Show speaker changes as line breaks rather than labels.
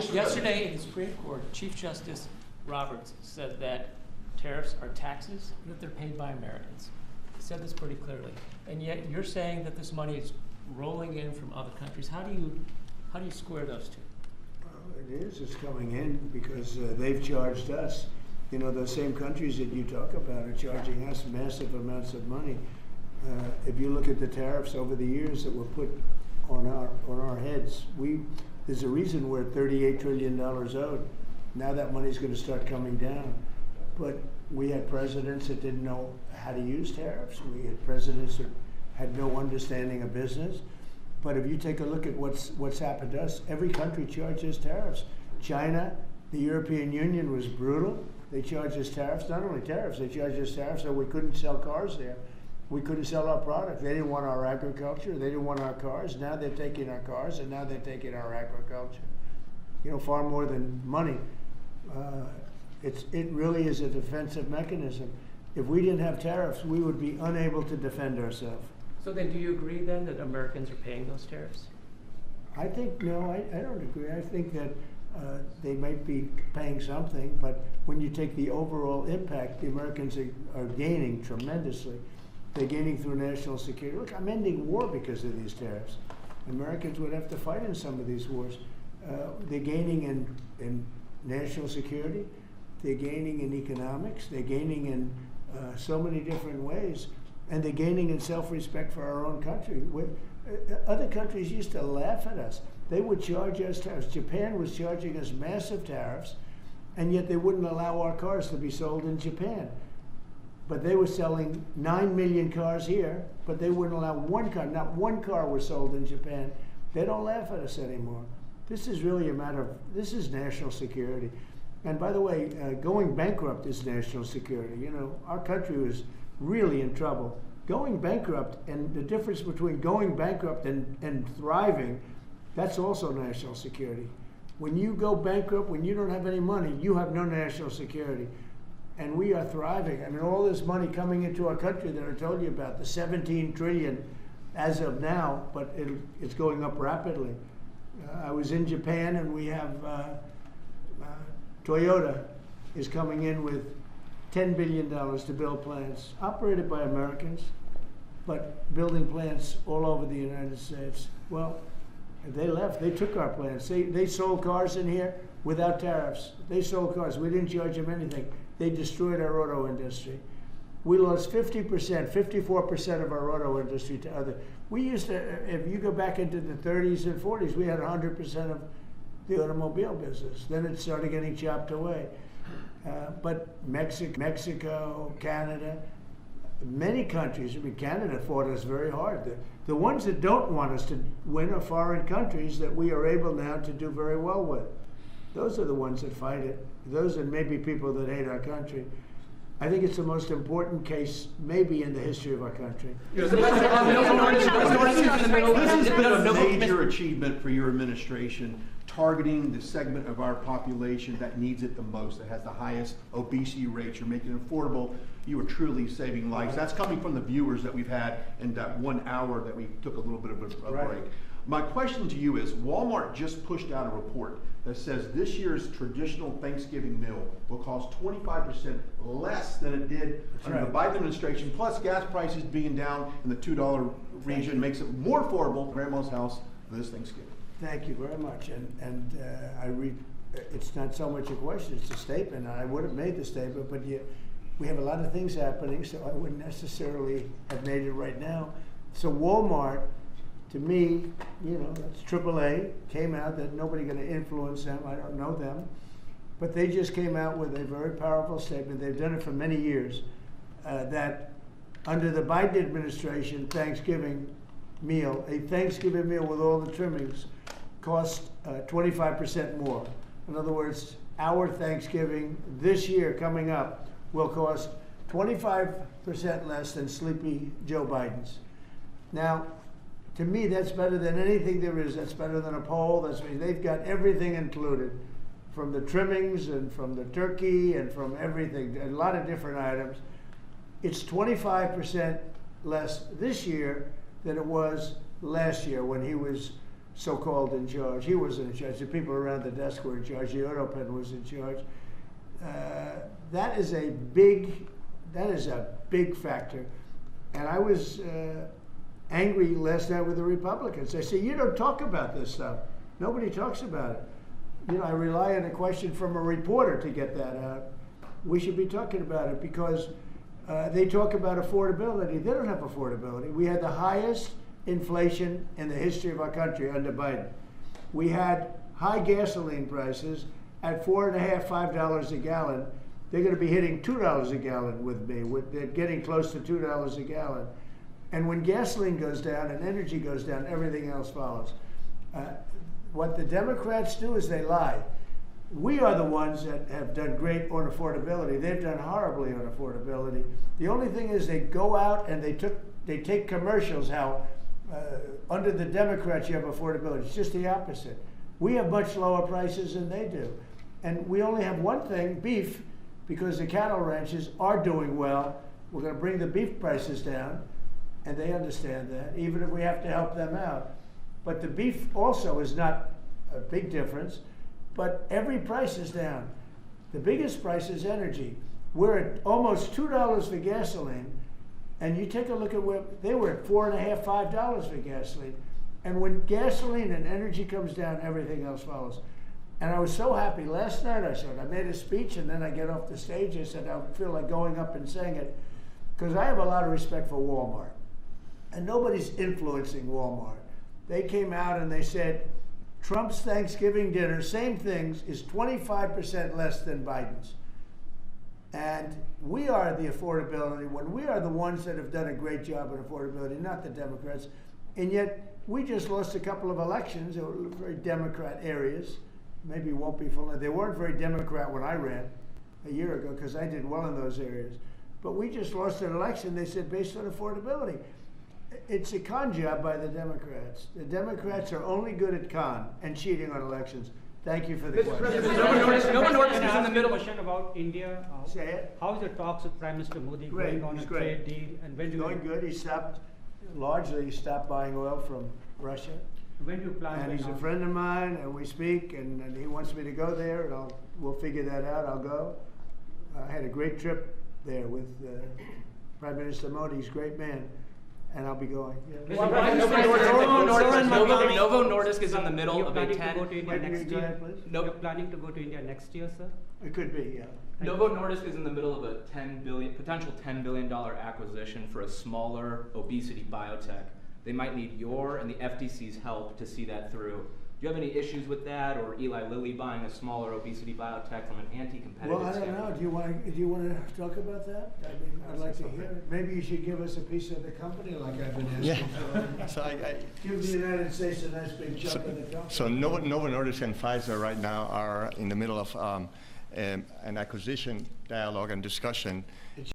Yesterday in the Supreme Court, Chief Justice Roberts said that tariffs are taxes and that they're paid by Americans. He said this pretty clearly. And yet you're saying that this money is rolling in from other countries. How do you square those two?
Well, it is. It's coming in because they've charged us. You know, those same countries that you talk about are charging us massive amounts of money. If you look at the tariffs over the years that were put on our heads, there's a reason we're $38 trillion owed. Now that money's going to start coming down. But we had presidents that didn't know how to use tariffs. We had presidents that had no understanding of business. But if you take a look at what's happened to us, every country charges tariffs. China, the European Union was brutal. They charged us tariffs, not only tariffs, they charged us tariffs so we couldn't sell cars there. We couldn't sell our product. They didn't want our agriculture. They didn't want our cars. Now they're taking our cars, and now they're taking our agriculture. You know, far more than money. It really is a defensive mechanism. If we didn't have tariffs, we would be unable to defend ourselves.
So then do you agree then that Americans are paying those tariffs?
I think, no, I don't agree. I think that they might be paying something, but when you take the overall impact, the Americans are gaining tremendously. They're gaining through national security. Look, I'm ending war because of these tariffs. Americans would have to fight in some of these wars. They're gaining in national security. They're gaining in economics. They're gaining in so many different ways. And they're gaining in self-respect for our own country. Other countries used to laugh at us. They would charge us tariffs. Japan was charging us massive tariffs, and yet they wouldn't allow our cars to be sold in Japan. But they were selling 9 million cars here, but they wouldn't allow one car. Not one car was sold in Japan. They don't laugh at us anymore. This is really a matter of, this is national security. And by the way, going bankrupt is national security. You know, our country was really in trouble. Going bankrupt, and the difference between going bankrupt and thriving, that's also national security. When you go bankrupt, when you don't have any money, you have no national security. And we are thriving. I mean, all this money coming into our country that I told you about, the 17 trillion as of now, but it's going up rapidly. I was in Japan, and we have Toyota is coming in with $10 billion to build plants, operated by Americans, but building plants all over the United States. Well, they left. They took our plants. They sold cars in here without tariffs. They sold cars. We didn't charge them anything. They destroyed our auto industry. We lost 50%, 54% of our auto industry to other. We used to, if you go back into the 30s and 40s, we had 100% of the automobile business. Then it started getting chopped away. But Mexico, Canada, many countries, I mean, Canada fought us very hard. The ones that don't want us to win are foreign countries that we are able now to do very well with. Those are the ones that fight it. Those are maybe people that hate our country. I think it's the most important case maybe in the history of our country.
This has been a major achievement for your administration, targeting the segment of our population that needs it the most, that has the highest obesity rates. You're making it affordable. You are truly saving lives. That's coming from the viewers that we've had in that 1 hour that we took a little bit of a break. My question to you is, Walmart just pushed out a report that says this year's traditional Thanksgiving meal will cost 25% less than it did under the Biden administration, plus gas prices being down in the $2 region makes it more affordable at Grandma's house this Thanksgiving.
Thank you very much. And I read, it's not so much a question, it's a statement. I would have made the statement, but we have a lot of things happening, so I wouldn't necessarily have made it right now. So Walmart, to me, you know, that's AAA, came out that nobody going to influence them. I don't know them. But they just came out with a very powerful statement. They've done it for many years, that under the Biden administration, Thanksgiving meal, a Thanksgiving meal with all the trimmings cost 25% more. In other words, our Thanksgiving this year coming up will cost 25% less than sleepy Joe Biden's. Now, to me, that's better than anything there is. That's better than a poll. They've got everything included, from the trimmings and from the turkey and from everything, a lot of different items. It's 25% less this year than it was last year when he was so-called in charge. He wasn't in charge. The people around the desk were in charge. The European was in charge. That is a big factor. And I was angry last night with the Republicans. They say, you don't talk about this stuff. Nobody talks about it. You know, I rely on a question from a reporter to get that out. We should be talking about it because they talk about affordability. They don't have affordability. We had the highest inflation in the history of our country under Biden. We had high gasoline prices at $4.50, $5 a gallon. They're going to be hitting $2 a gallon with me. They're getting close to $2 a gallon. And when gasoline goes down and energy goes down, everything else follows. What the Democrats do is they lie. We are the ones that have done great on affordability. They've done horribly on affordability. The only thing is they go out and they take commercials how under the Democrats you have affordability. It's just the opposite. We have much lower prices than they do. And we only have one thing, beef, because the cattle ranches are doing well. We're going to bring the beef prices down, and they understand that, even if we have to help them out. But the beef also is not a big difference, but every price is down. The biggest price is energy. We're at almost $2 for gasoline, and you take a look at where they were at $4.50, $5 for gasoline. And when gasoline and energy comes down, everything else follows. And I was so happy. Last night I made a speech, and then I get off the stage. I said, I feel like going up and saying it, because I have a lot of respect for Walmart. And nobody's influencing Walmart. They came out and they said, Trump's Thanksgiving dinner, same things, is 25% less than Biden's. And we are the affordability one. We are the ones that have done a great job at affordability, not the Democrats. And yet, we just lost a couple of elections that were very Democrat areas. Maybe won't be full. They weren't very Democrat when I ran a year ago because I did well in those areas. But we just lost an election, they said, based on affordability. It's a con job by the Democrats. The Democrats are only good at con and cheating on elections. Thank you for the question.
Novo Nordisk is in the middle. Question about India.
Say it.
How is the talks with Prime Minister Modi
Great.
going on
He's
a
great.
trade deal? And when do
Going good. He largely stopped buying oil from Russia.
When do you plan?
And
to
he's a
announce-
friend of mine, and we speak, and he wants me to go there, and we'll figure that out. I'll go. I had a great trip there with Prime Minister Modi. He's a great man, and I'll be going. Yeah.
Novo Nordisk is in the middle
You're
of a
planning to go to
10.
India next
Go ahead,
year?
please.
You're planning to go to India next year, sir?
It could be, yeah.
Novo Nordisk is in the middle of a potential $10 billion acquisition for a smaller obesity biotech. They might need your and the FTC's help to see that through. Do you have any issues with that, or Eli Lilly buying a smaller obesity biotech from an anti-competitive
Well, I don't know.
standpoint?
Do you want to talk about that? I mean, I'd like to hear it. Maybe you should give us a piece of the company, like I've been asking for.
So
Give the United States a nice big chunk of the company.
so Novo Nordisk and Pfizer right now are in the middle of an acquisition dialogue and discussion.